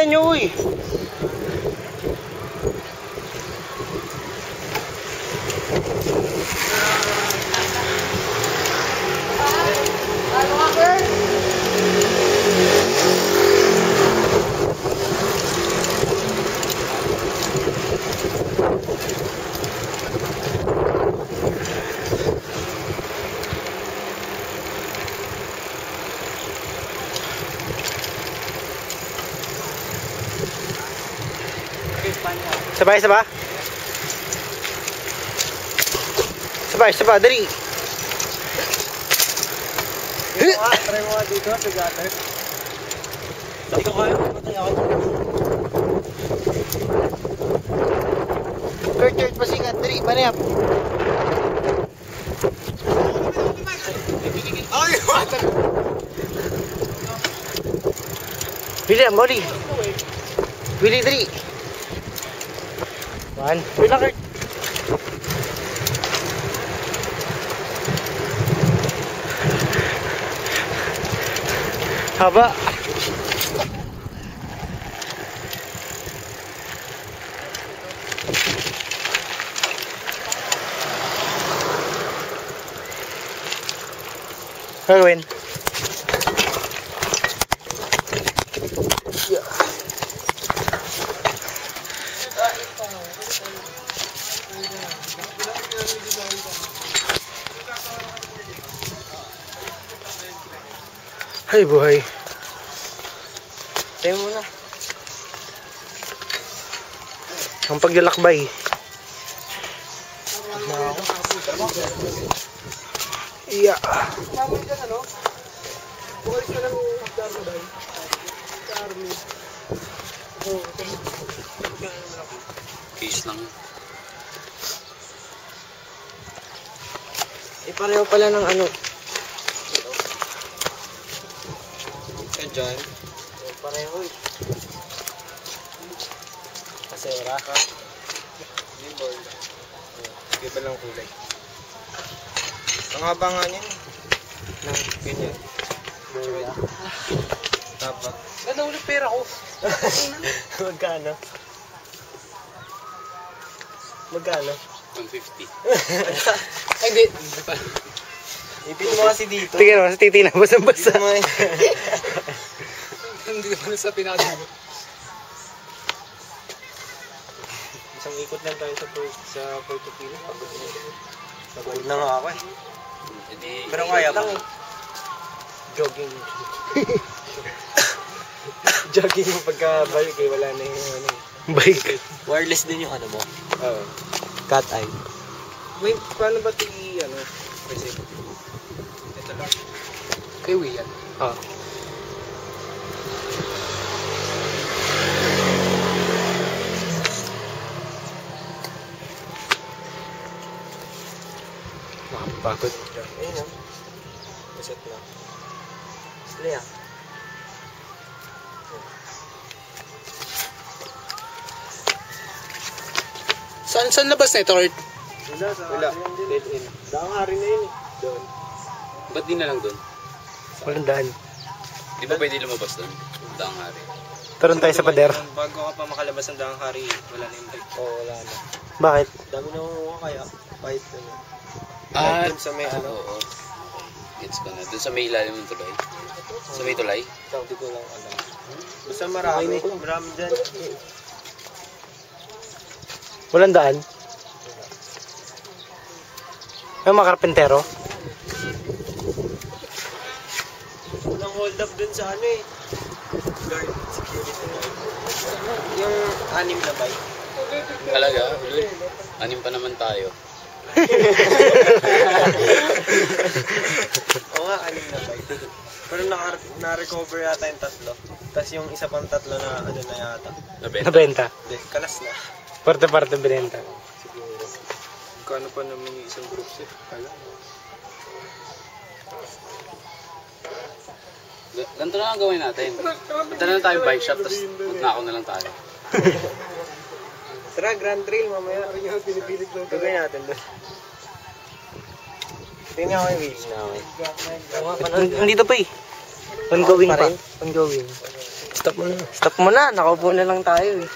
Bilisan nyo, uy. Sabay, sabay. Sabay, sabay, dali. Try mo nga dito sa gutter. Hindi ko kaya, matay ako. Kurt, pasikat, dali, banayap. Ay, water! William, Molly. Willy, dali. One. Wala, Kurt. Haba. Gagawin. Ay buhay. Tayo muna. Ang paglalakbay. Iya. Tapos dyan ano? Bukalis ka lang yung hagdar mo dahil. Sa army. Case lang. Pareho pala ng ano. Dyan. Pareho eh. Kasera ka. Libor. Iba lang kulay. Ang haba nga niyan. Ganyan. Tapa. Ganda ulit pera ko. Magkano? Magkano? 150. Ay, hindi. Ipin mo kasi dito. Tingnan mo, sa titi na, basang-basa. Hindi naman sa pinagawa. Isang ikot lang tayo sa Puerto Pino. Pagod na nga ako eh. Pero kaya pa. Jogging. Jogging yung pagkabalik eh. Wala na yung ano. Bike. Wireless din yung ano mo? Oo. Cat eye. Wait, paano ba ito ano? Kasi ito lang. Kiwi yan. Oh. Makapagod. Ayun o. Reset na. Play ah. Saan labas na ito, Kurt? Wala. Dead end. Daang hari na yun eh. Doon. Ba't di na lang doon? Walang daan. Di ba pwede lumabas doon? Daang hari. Taron tayo sa pader. Bago ka pa makalabas ng daang hari, wala na yung bike. Oo, wala na. Bakit? Dami na kumuha kaya. Fight na yun. Dun sa may ano. Oo. Gets ko na. Doon sa may ilalim ng tulay. Sa may tulay? Hindi ko lang alam. Basta marami. Marami dyan. Walang daan? May mga karpentero? Walang hold up dun sa ano eh. Guard, security guard. Yung 6 na bike. Talaga? Ulul. 6 pa naman tayo. Oo nga, 6 na bike. Pero na-recover yata yung 3. Tapos yung isa pang 3 na ano na yata. Nabenta? Hindi, kalas na. Parte-parte binenta. Siguro. Kano pa naman yung isang group set? Kala. Ganito na lang gawin natin. Punta na lang tayo bike shop, tapos magnakaw na lang tayo. Tara, Grand Trail mamaya. Gagawin natin doon. Tingnan ko yung wheels na ako eh. Nandito pa eh. Ongoing pa. Ongoing. Stop mo na. Stop mo na, nakaupo na lang tayo eh.